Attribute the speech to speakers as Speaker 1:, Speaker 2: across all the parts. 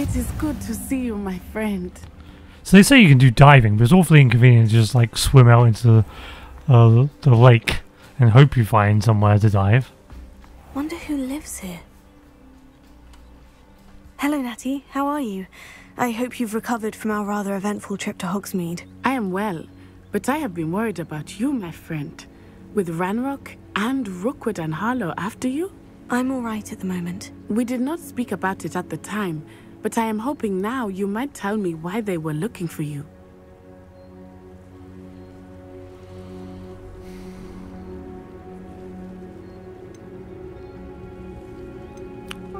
Speaker 1: It is good to see you, my friend.
Speaker 2: So they say you can do diving, but it's awfully inconvenient to just like swim out into the lake and hope you find somewhere to dive.
Speaker 3: Wonder who lives here. Hello, Natty. How are you? I hope you've recovered from our rather eventful trip to Hogsmeade.
Speaker 1: I am well, but I have been worried about you, my friend. With Ranrock and Rookwood and Harlow after you?
Speaker 3: I'm all right at the moment.
Speaker 1: We did not speak about it at the time, but I am hoping now you might tell me why they were looking for you.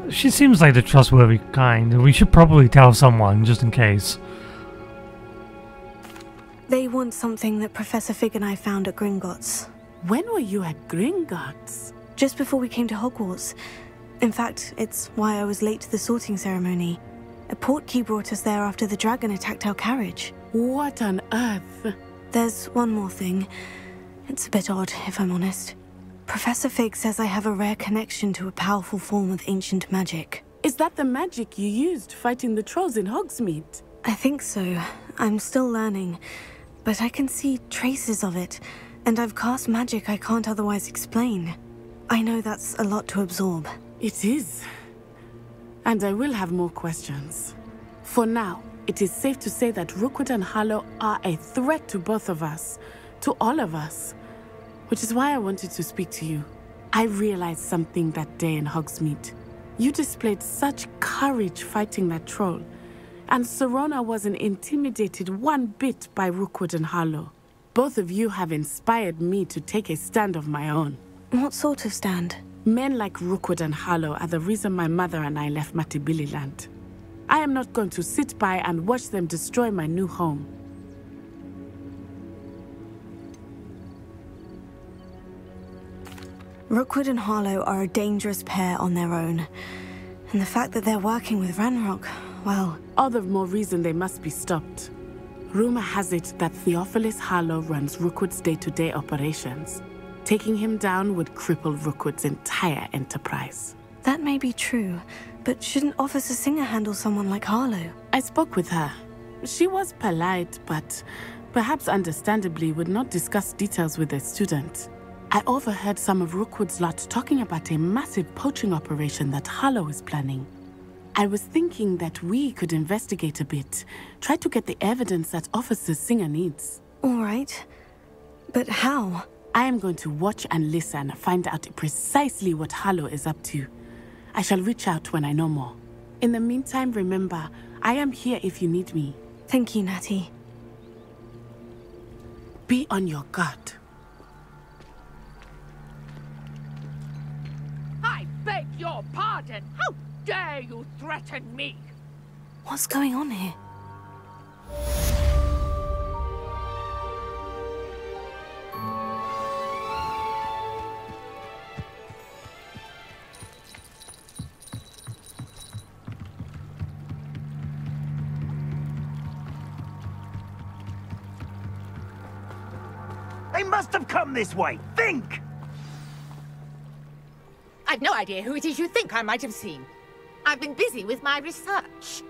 Speaker 2: She seems like the trustworthy kind, and we should probably tell someone, just in case.
Speaker 3: They want something that Professor Fig and I found at Gringotts.
Speaker 1: When were you at Gringotts?
Speaker 3: Just before we came to Hogwarts. In fact, it's why I was late to the sorting ceremony. A portkey brought us there after the dragon attacked our carriage.
Speaker 1: What on earth?
Speaker 3: There's one more thing. It's a bit odd, if I'm honest. Professor Fig says I have a rare connection to a powerful form of ancient magic.
Speaker 1: Is that the magic you used fighting the trolls in Hogsmeade?
Speaker 3: I think so. I'm still learning, but I can see traces of it, and I've cast magic I can't otherwise explain. I know that's a lot to absorb.
Speaker 1: It is. And I will have more questions. For now, it is safe to say that Rookwood and Harlow are a threat to both of us, to all of us. Which is why I wanted to speak to you. I realized something that day in Hogsmeade. You displayed such courage fighting that troll, and Serona wasn't intimidated one bit by Rookwood and Harlow. Both of you have inspired me to take a stand of my own.
Speaker 3: What sort of stand?
Speaker 1: Men like Rookwood and Harlow are the reason my mother and I left Matabeleland. I am not going to sit by and watch them destroy my new home.
Speaker 3: Rookwood and Harlow are a dangerous pair on their own. And the fact that they're working with Ranrock, well...
Speaker 1: All the more reason they must be stopped. Rumor has it that Theophilus Harlow runs Rookwood's day-to-day operations. Taking him down would cripple Rookwood's entire enterprise.
Speaker 3: That may be true, but shouldn't Officer Singer handle someone like Harlow?
Speaker 1: I spoke with her. She was polite, but perhaps understandably would not discuss details with a student. I overheard some of Rookwood's lot talking about a massive poaching operation that Harlow is planning. I was thinking that we could investigate a bit, try to get the evidence that Officer Singer needs.
Speaker 3: All right, but how?
Speaker 1: I am going to watch and listen, find out precisely what Harlow is up to. I shall reach out when I know more. In the meantime, remember, I am here if you need me.
Speaker 3: Thank you, Natty.
Speaker 1: Be on your guard.
Speaker 4: I beg your pardon! How dare you threaten me?
Speaker 3: What's going on here?
Speaker 5: They must have come this way. Think!
Speaker 4: I've no idea who it is you think I might have seen. I've been busy with my research.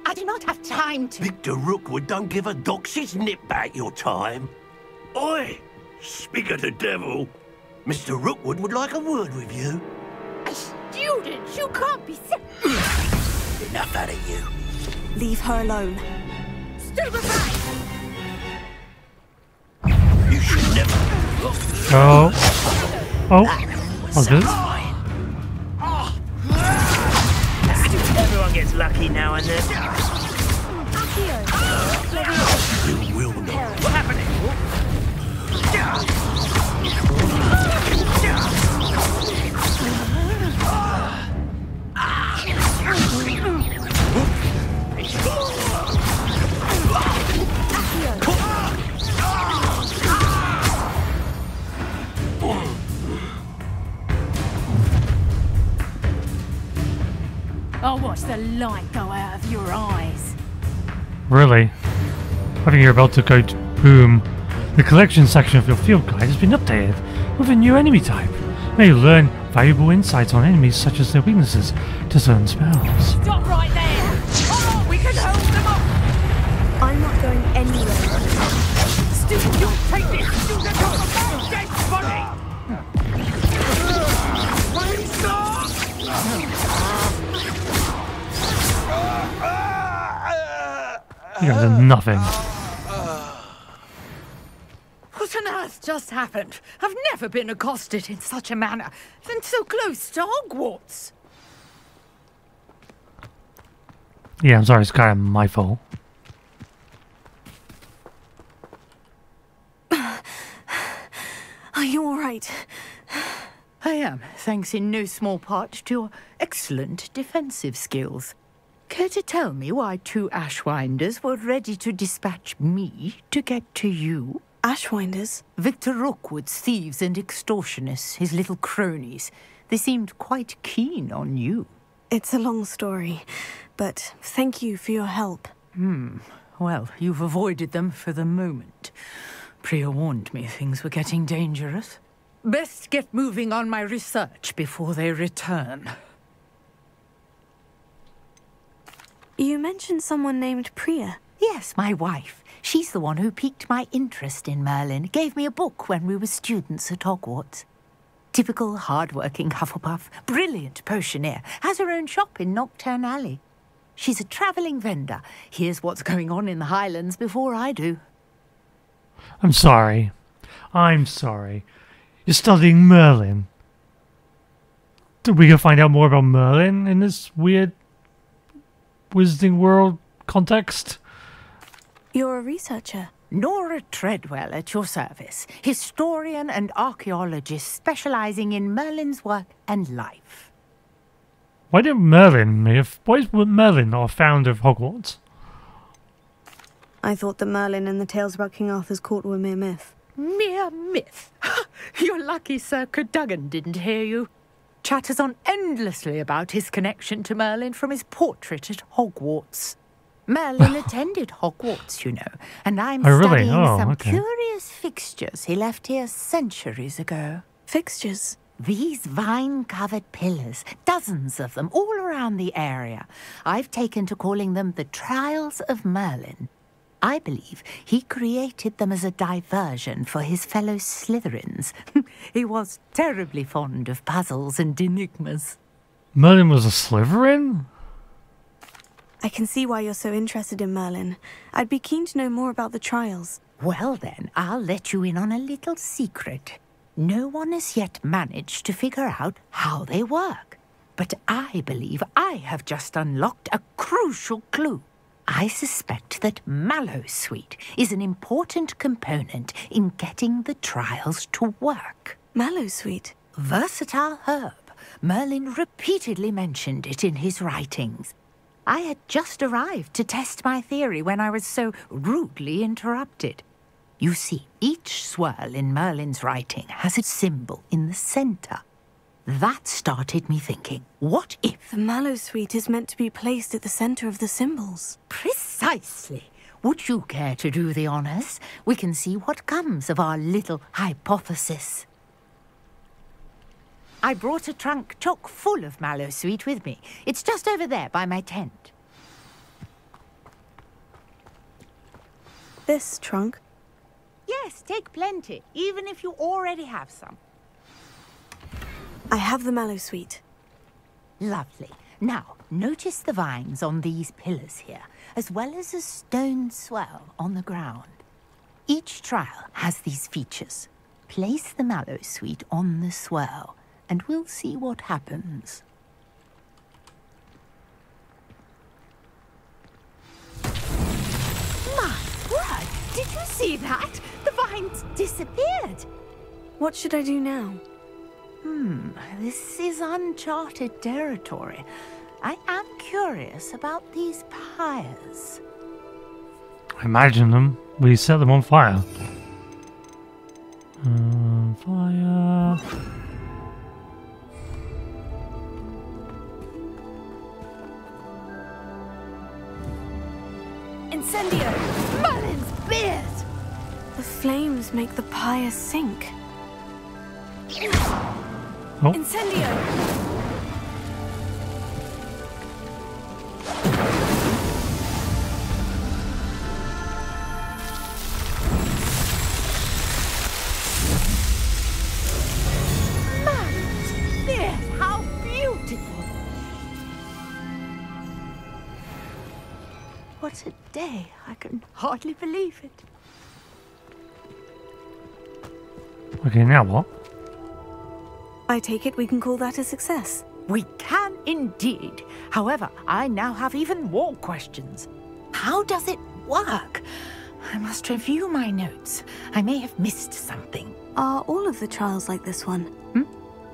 Speaker 4: I do not have time to...
Speaker 5: Victor Rookwood don't give a doxy's nip back your time. Oi! Speak of the devil. Mr. Rookwood would like a word with you.
Speaker 4: A student? You can't be
Speaker 5: Enough out of you.
Speaker 3: Leave her alone.
Speaker 4: Stand aside!
Speaker 5: You should never...
Speaker 2: Oh. Okay.
Speaker 5: Everyone gets lucky now and then. You will not. What happened?
Speaker 4: I'll watch the light go out of your eyes.
Speaker 2: Really? I think you're about to go to boom. The collection section of your field guide has been updated with a new enemy type. Now you learn valuable insights on enemies such as their weaknesses to certain spells.
Speaker 4: Stop right there!
Speaker 3: anyway.
Speaker 4: Stupid, you'll take this! You little dead body!
Speaker 2: You guys are nothing.
Speaker 4: What on earth just happened? I've never been accosted in such a manner, and so close to Hogwarts.
Speaker 2: Yeah, I'm sorry, it's kind of my fault.
Speaker 3: Are you all right?
Speaker 4: I am, thanks in no small part to your excellent defensive skills. Care to tell me why 2 Ashwinders were ready to dispatch me to get to you?
Speaker 3: Ashwinders?
Speaker 4: Victor Rookwood's thieves and extortionists, his little cronies. They seemed quite keen on you.
Speaker 3: It's a long story, but thank you for your help.
Speaker 4: Well, you've avoided them for the moment. Priya warned me things were getting dangerous. Best get moving on my research before they return.
Speaker 3: You mentioned someone named Priya.
Speaker 4: Yes, my wife. She's the one who piqued my interest in Merlin. Gave me a book when we were students at Hogwarts. Typical hard-working Hufflepuff, brilliant potioneer, has her own shop in Knockturn Alley. She's a travelling vendor. Hears what's going on in the Highlands before I do.
Speaker 2: I'm sorry. I'm sorry. You're studying Merlin. Did we go find out more about Merlin in this weird Wizarding World context?
Speaker 3: You're a researcher.
Speaker 4: Nora Treadwell at your service, historian and archaeologist specialising in Merlin's work and life.
Speaker 2: Why is Merlin not a founder of Hogwarts?
Speaker 3: I thought that Merlin and the tales about King Arthur's court were mere myth.
Speaker 4: Mere myth? You're lucky Sir Cadogan didn't hear you. Chatters on endlessly about his connection to Merlin from his portrait at Hogwarts. Merlin attended Hogwarts, you know, and I'm studying some curious fixtures he left here centuries ago.
Speaker 3: Fixtures?
Speaker 4: These vine-covered pillars, dozens of them, all around the area. I've taken to calling them the Trials of Merlin. I believe he created them as a diversion for his fellow Slytherins. He was terribly fond of puzzles and enigmas.
Speaker 2: Merlin was a Slytherin?
Speaker 3: I can see why you're so interested in Merlin. I'd be keen to know more about the trials.
Speaker 4: Well then, I'll let you in on a little secret. No one has yet managed to figure out how they work. But I believe I have just unlocked a crucial clue. I suspect that Mallowsweet is an important component in getting the trials to work.
Speaker 3: Mallowsweet?
Speaker 4: Versatile herb. Merlin repeatedly mentioned it in his writings. I had just arrived to test my theory when I was so rudely interrupted. You see, each swirl in Merlin's writing has a symbol in the centre. That started me thinking, what if...
Speaker 3: The Mallowsweet is meant to be placed at the centre of the symbols.
Speaker 4: Precisely. Would you care to do the honours? We can see what comes of our little hypothesis. I brought a trunk chock full of Mallowsweet with me. It's just over there by my tent.
Speaker 3: This trunk?
Speaker 4: Yes, take plenty, even if you already have some.
Speaker 3: I have the Mallowsweet.
Speaker 4: Lovely. Now, notice the vines on these pillars here, as well as a stone swell on the ground. Each trial has these features. Place the Mallowsweet on the swell, and we'll see what happens. My word! Did you see that? The vines disappeared!
Speaker 3: What should I do now?
Speaker 4: This is uncharted territory. I am curious about these pyres.
Speaker 2: I imagine them. We set them on fire. Fire.
Speaker 3: Incendio!
Speaker 4: Merlin's beard!
Speaker 3: The flames make the pyre sink.
Speaker 2: Oh.
Speaker 3: Incendio!
Speaker 4: What a day. I can hardly believe it.
Speaker 2: Okay, now what?
Speaker 3: I take it we can call that a success.
Speaker 4: We can indeed. However, I now have even more questions. How does it work? I must review my notes. I may have missed something.
Speaker 3: Are all of the trials like this one?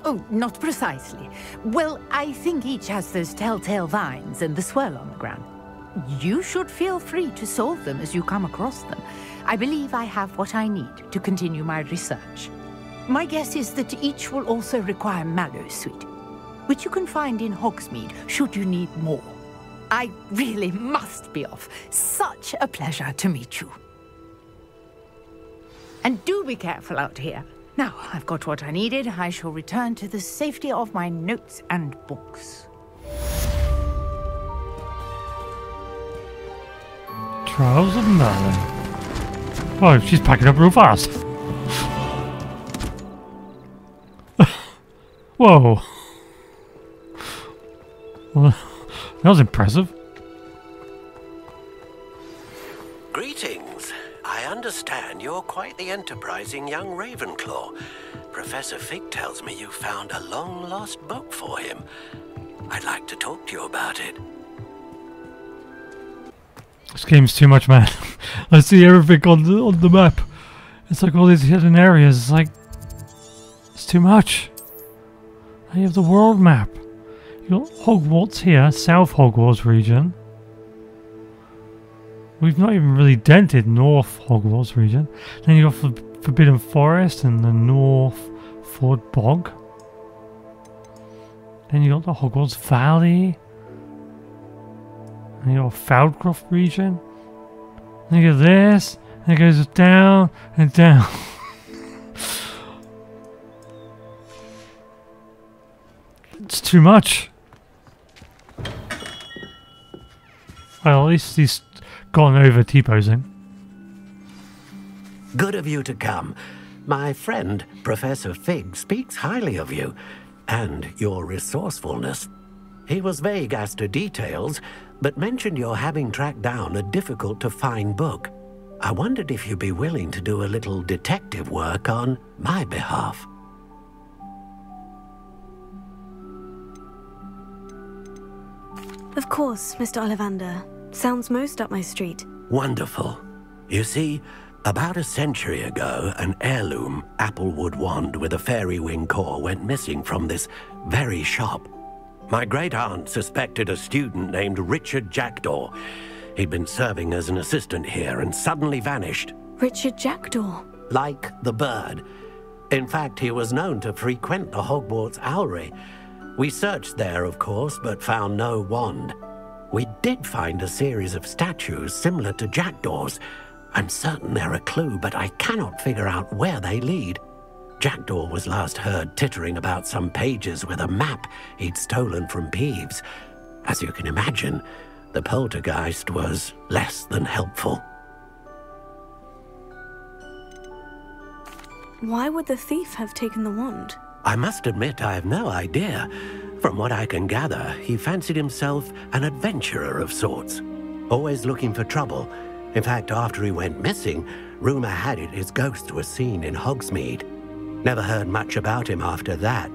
Speaker 4: Oh, not precisely. Well, I think each has those telltale vines and the swirl on the ground. You should feel free to solve them as you come across them. I believe I have what I need to continue my research. My guess is that each will also require mallow sweet, which you can find in Hogsmeade should you need more. I really must be off. Such a pleasure to meet you. And do be careful out here. Now, I've got what I needed. I shall return to the safety of my notes and books.
Speaker 2: Trials of Merlin. Oh, she's packing up real fast. Whoa. Well, that was impressive.
Speaker 5: Greetings. I understand you're quite the enterprising young Ravenclaw. Professor Fig tells me you found a long-lost book for him. I'd like to talk to you about it.
Speaker 2: This game's too much, man. I see everything on the map. It's like all these hidden areas. It's like... it's too much. Now you have the world map. You got Hogwarts here, South Hogwarts region. We've not even really dented North Hogwarts region. Then you got Forbidden Forest and the North Ford Bog. Then you got the Hogwarts Valley. And you got Foudcroft region. Then you got this. And it goes down and down. It's too much. Well, at least he's gone over T-posing.
Speaker 5: Good of you to come. My friend, Professor Fig, speaks highly of you and your resourcefulness. He was vague as to details, but mentioned your having tracked down a difficult-to-find book. I wondered if you'd be willing to do a little detective work on my behalf.
Speaker 3: Of course, Mr. Ollivander. Sounds most up my street.
Speaker 5: Wonderful. You see, about a century ago, an heirloom applewood wand with a fairy wing core went missing from this very shop. My great-aunt suspected a student named Richard Jackdaw. He'd been serving as an assistant here and suddenly vanished.
Speaker 3: Richard Jackdaw?
Speaker 5: Like the bird. In fact, he was known to frequent the Hogwarts Owlery. We searched there, of course, but found no wand. We did find a series of statues similar to Jackdaw's. I'm certain they're a clue, but I cannot figure out where they lead. Jackdaw was last heard tittering about some pages with a map he'd stolen from Peeves. As you can imagine, the poltergeist was less than helpful.
Speaker 3: Why would the thief have taken the wand?
Speaker 5: I must admit I have no idea. From what I can gather, he fancied himself an adventurer of sorts, always looking for trouble. In fact, after he went missing, rumor had it his ghost was seen in Hogsmeade. Never heard much about him after that,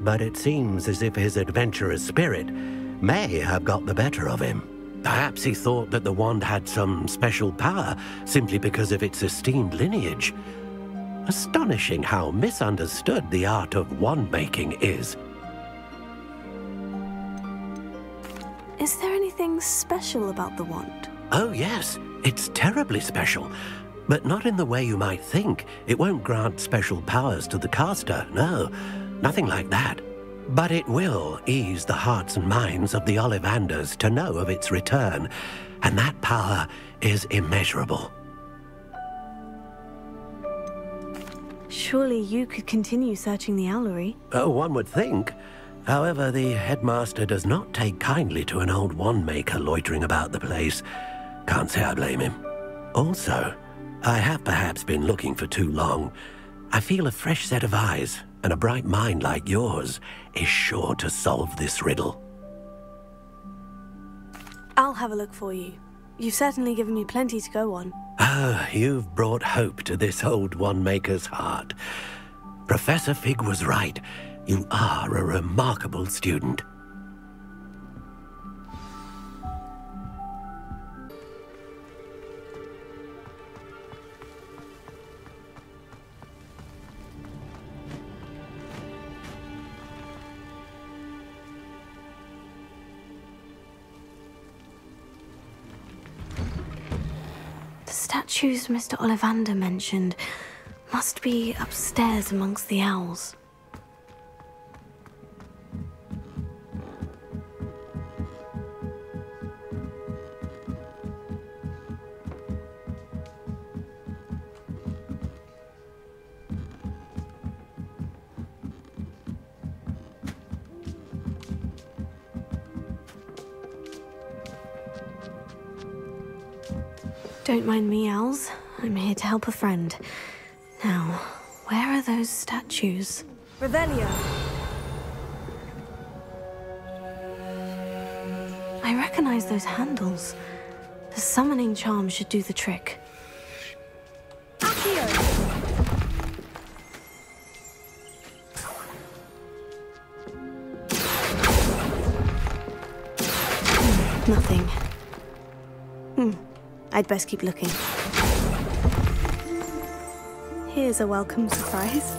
Speaker 5: but it seems as if his adventurous spirit may have got the better of him. Perhaps he thought that the wand had some special power simply because of its esteemed lineage. Astonishing how misunderstood the art of wand-making is.
Speaker 3: Is there anything special about the wand?
Speaker 5: Oh yes, it's terribly special. But not in the way you might think. It won't grant special powers to the caster, no. Nothing like that. But it will ease the hearts and minds of the Ollivanders to know of its return. And that power is immeasurable.
Speaker 3: Surely you could continue searching the Owlery.
Speaker 5: Oh, one would think. However, the headmaster does not take kindly to an old wand-maker loitering about the place. Can't say I blame him. Also, I have perhaps been looking for too long. I feel a fresh set of eyes and a bright mind like yours is sure to solve this riddle.
Speaker 3: I'll have a look for you. You've certainly given me plenty to go on.
Speaker 5: Ah, you've brought hope to this old one-maker's heart. Professor Fig was right. You are a remarkable student.
Speaker 3: The statues Mr. Ollivander mentioned must be upstairs amongst the owls. Don't mind me, owls. I'm here to help a friend. Now, where are those statues? Revelio! I recognize those handles. The summoning charm should do the trick. Accio! Nothing. I'd best keep looking. Here's a welcome surprise.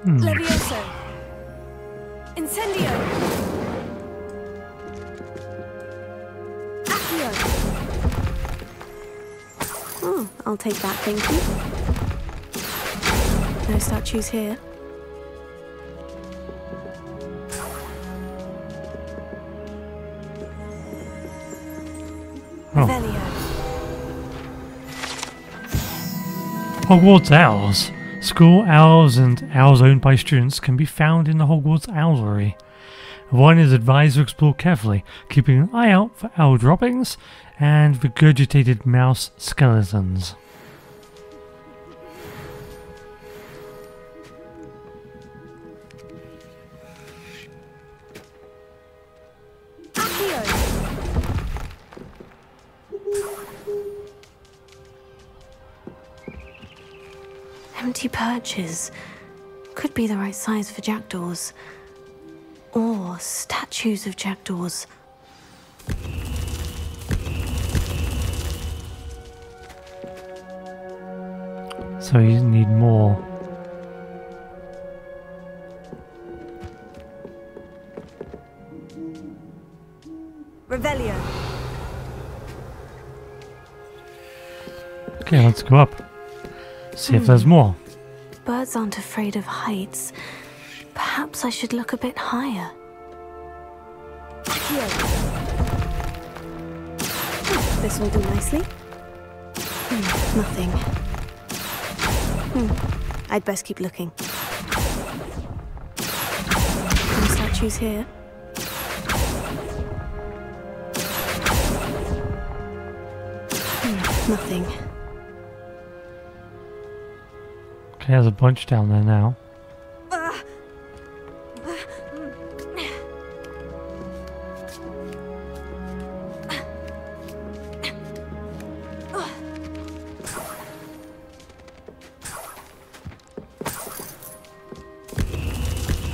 Speaker 3: Levioso! Incendio! Accio! Oh, I'll take that, thank you. No statues here. Revelio.
Speaker 2: Hogwarts Owls. School owls and owls owned by students can be found in the Hogwarts Owlery. One is advised to explore carefully, keeping an eye out for owl droppings and regurgitated mouse skeletons.
Speaker 3: Empty perches. Could be the right size for jackdaws. Or statues of jackdaws.
Speaker 2: So you need more.
Speaker 3: Revelio.
Speaker 2: Okay, let's go up. See if there's more.
Speaker 3: Birds aren't afraid of heights. Perhaps I should look a bit higher. Here. This will do nicely. Nothing. I'd best keep looking. No statues here. Nothing.
Speaker 2: Okay, there's a bunch down there now.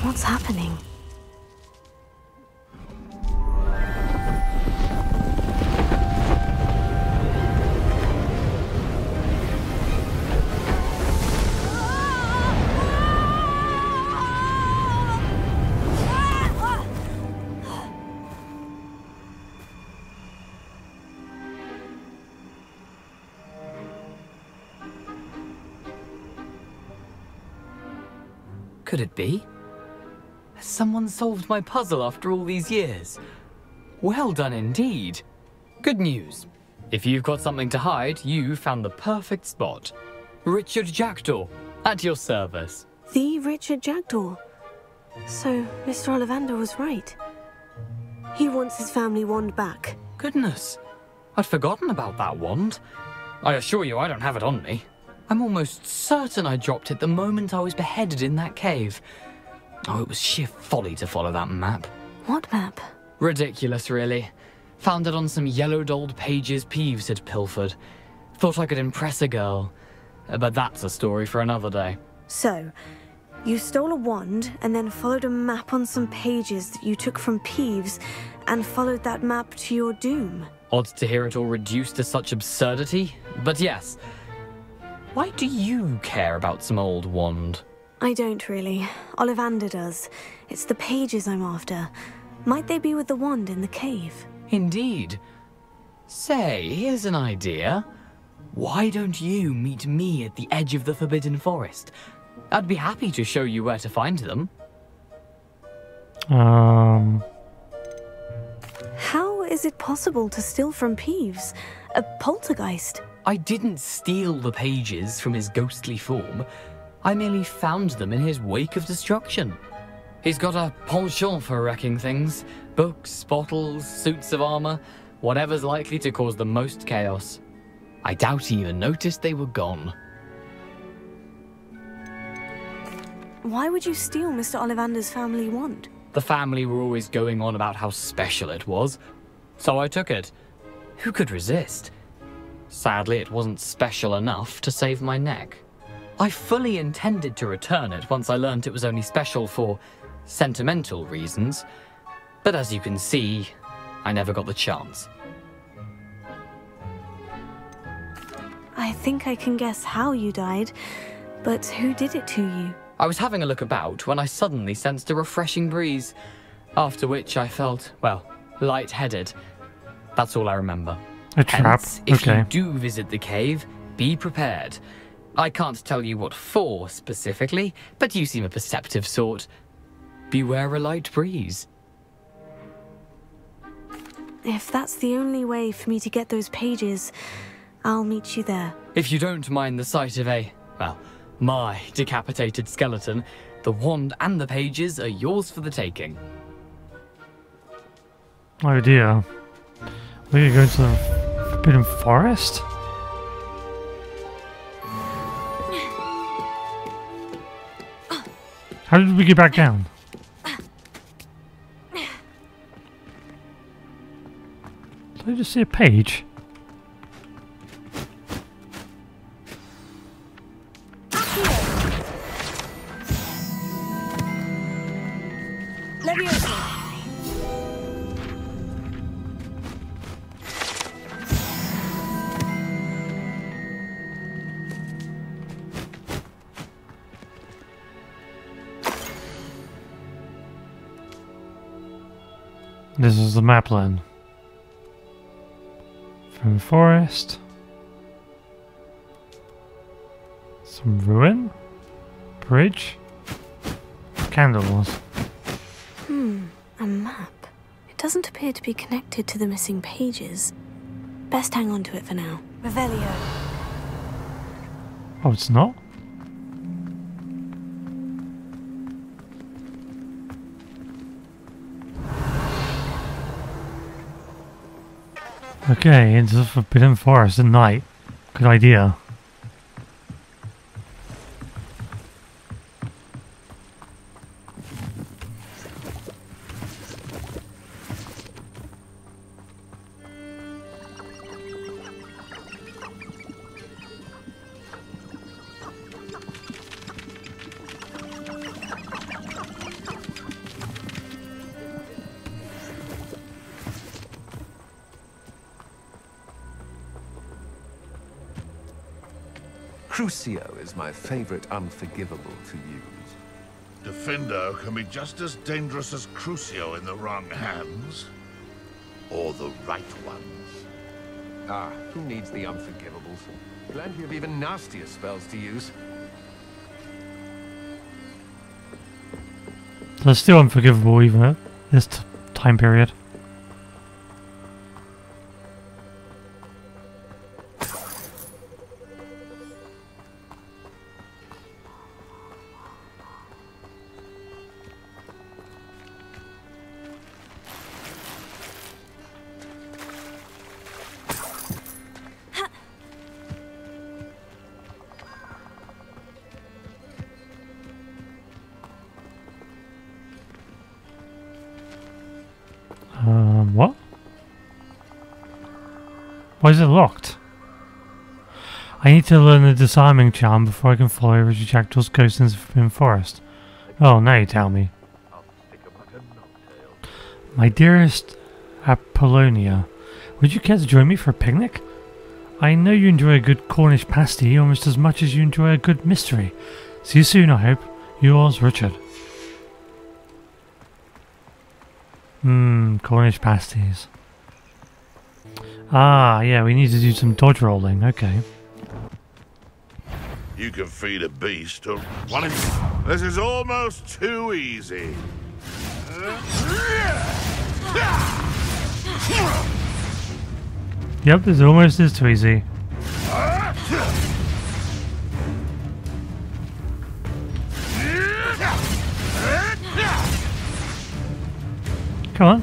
Speaker 3: What's happening?
Speaker 6: Could it be? Has someone solved my puzzle after all these years? Well done indeed. Good news. If you've got something to hide, you found the perfect spot. Richard Jackdaw, at your service.
Speaker 3: The Richard Jackdaw. So, Mr. Ollivander was right. He wants his family wand back.
Speaker 6: Goodness, I'd forgotten about that wand. I assure you I don't have it on me. I'm almost certain I dropped it the moment I was beheaded in that cave. Oh, it was sheer folly to follow that map.
Speaker 3: What map?
Speaker 6: Ridiculous, really. Found it on some yellowed old pages Peeves had pilfered. Thought I could impress a girl. But that's a story for another day.
Speaker 3: So, you stole a wand and then followed a map on some pages that you took from Peeves and followed that map to your doom.
Speaker 6: Odd to hear it all reduced to such absurdity, but yes. Why do you care about some old wand?
Speaker 3: I don't really. Ollivander does. It's the pages I'm after. Might they be with the wand in the cave?
Speaker 6: Indeed. Say, here's an idea. Why don't you meet me at the edge of the Forbidden Forest? I'd be happy to show you where to find them.
Speaker 3: How is it possible to steal from Peeves? A poltergeist?
Speaker 6: I didn't steal the pages from his ghostly form. I merely found them in his wake of destruction. He's got a penchant for wrecking things. Books, bottles, suits of armor, whatever's likely to cause the most chaos. I doubt he even noticed they were gone.
Speaker 3: Why would you steal Mr. Ollivander's family wand?
Speaker 6: The family were always going on about how special it was, so I took it. Who could resist? Sadly, it wasn't special enough to save my neck. I fully intended to return it once I learned it was only special for sentimental reasons, but as you can see, I never got the chance.
Speaker 3: I think I can guess how you died, but who did it to you?
Speaker 6: I was having a look about when I suddenly sensed a refreshing breeze, after which I felt, well, lightheaded. That's all I remember.
Speaker 2: A trap?
Speaker 6: Hence, if
Speaker 2: Okay.
Speaker 6: you do visit the cave, be prepared. I can't tell you what for specifically, but you seem a perceptive sort. Beware a light breeze.
Speaker 3: If that's the only way for me to get those pages, I'll meet you there.
Speaker 6: If you don't mind the sight of my decapitated skeleton, the wand and the pages are yours for the taking.
Speaker 2: Oh dear. We're going to the Forbidden Forest? How did we get back down? Did I just see a page? This is the map line. From forest. Some ruin. Bridge. Candles.
Speaker 3: A map. It doesn't appear to be connected to the missing pages. Best hang on to it for now. Revelio.
Speaker 2: Oh, it's not? Okay, into the Forbidden Forest at night. Good idea.
Speaker 7: Crucio is my favorite unforgivable to use.
Speaker 8: Defendo can be just as dangerous as Crucio in the wrong hands. Or the right ones.
Speaker 7: Ah, who needs the unforgivables? Plenty of even nastier spells to use.
Speaker 2: They're still unforgivable even at this time period. Why is it locked? I need to learn the disarming charm before I can follow Richard Jackdaw's ghost into the Forbidden Forest. Oh, now you tell me. My dearest Apollonia, would you care to join me for a picnic? I know you enjoy a good Cornish pasty almost as much as you enjoy a good mystery. See you soon, I hope. Yours, Richard. Cornish pasties. Ah, yeah, we need to do some dodge rolling. Okay.
Speaker 8: You can feed a beast or one. This is almost too easy.
Speaker 2: Yep, this almost is too easy. Come on.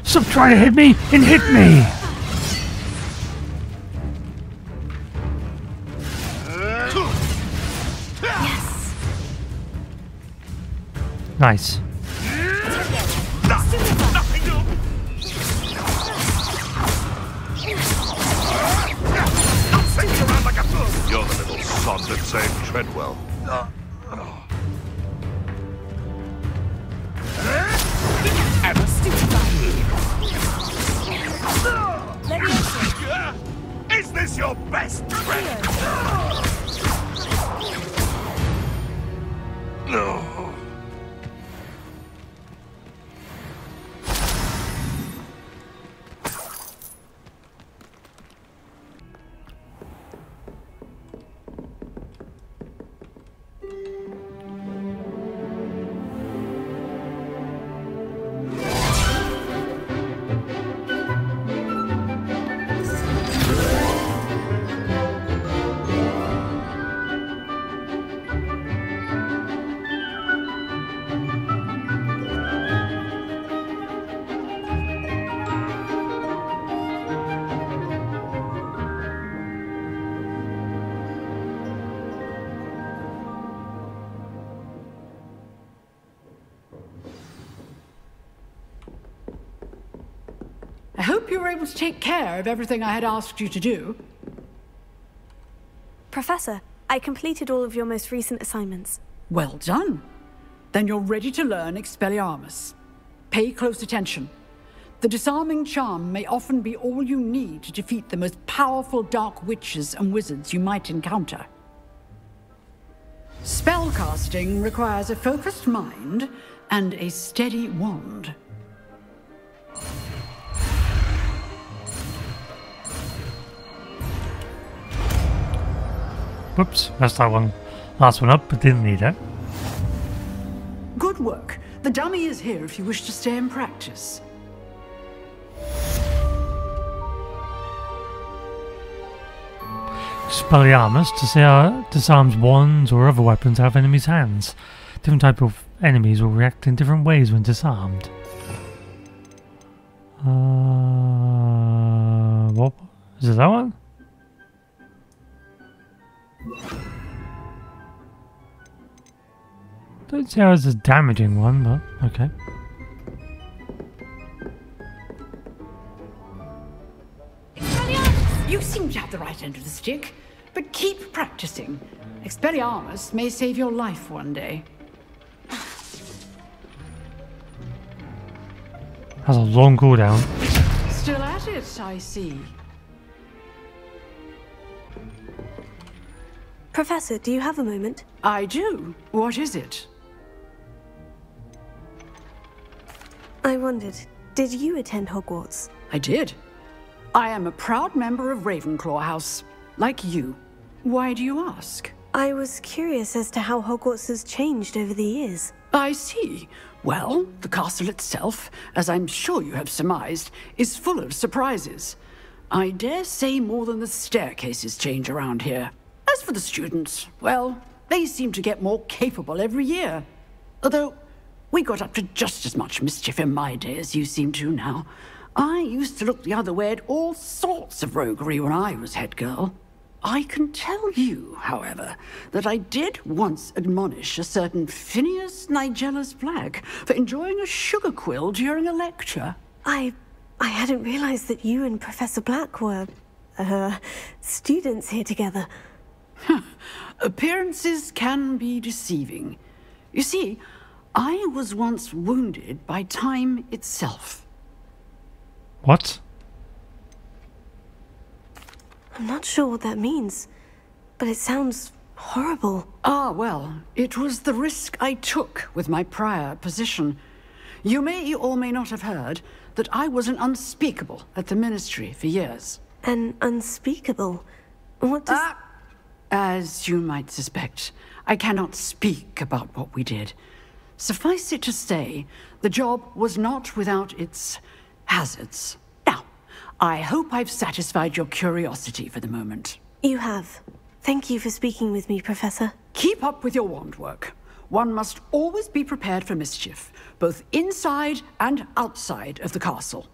Speaker 2: Stop trying to hit me and hit me!
Speaker 3: Yes.
Speaker 2: Nice.
Speaker 8: You're the little sod that saved Treadwell. Is this your best friend? No.
Speaker 9: I hope you were able to take care of everything I had asked you to do.
Speaker 3: Professor, I completed all of your most recent assignments.
Speaker 9: Well done. Then you're ready to learn Expelliarmus. Pay close attention. The disarming charm may often be all you need to defeat the most powerful dark witches and wizards you might encounter. Spellcasting requires a focused mind and a steady wand.
Speaker 2: Whoops, messed that one. Last one up, but didn't need it.
Speaker 9: Good work. The dummy is here if you wish to stay and practice.
Speaker 2: Expelliarmus disarms wands or other weapons out of enemies' hands. Different type of enemies will react in different ways when disarmed. What? Is it that one? Don't see how it's a damaging one, but okay.
Speaker 9: You seem to have the right end of the stick, but keep practicing. Expelliarmus may save your life one day.
Speaker 2: Has a long cooldown.
Speaker 9: Still at it, I see.
Speaker 3: Professor, do you have a moment?
Speaker 9: I do. What is it?
Speaker 3: I wondered, did you attend Hogwarts?
Speaker 9: I did. I am a proud member of Ravenclaw House, like you. Why do you ask?
Speaker 3: I was curious as to how Hogwarts has changed over the years.
Speaker 9: I see. Well, the castle itself, as I'm sure you have surmised, is full of surprises. I dare say more than the staircases change around here. As for the students, well, they seem to get more capable every year. Although, we got up to just as much mischief in my day as you seem to now. I used to look the other way at all sorts of roguery when I was head girl. I can tell you, however, that I did once admonish a certain Phineas Nigellus Black for enjoying a sugar quill during a lecture.
Speaker 3: I I hadn't realized that you and Professor Black were, students here together.
Speaker 9: Appearances can be deceiving. You see, I was once wounded by time itself.
Speaker 2: What?
Speaker 3: I'm not sure what that means, but it sounds horrible.
Speaker 9: Ah, well, it was the risk I took with my prior position. You may or may not have heard that I was an unspeakable at the Ministry for years.
Speaker 3: An unspeakable? What does...
Speaker 9: As you might suspect, I cannot speak about what we did. Suffice it to say, the job was not without its hazards. Now, I hope I've satisfied your curiosity for the moment.
Speaker 3: You have. Thank you for speaking with me, Professor.
Speaker 9: Keep up with your wand work. One must always be prepared for mischief, both inside and outside of the castle.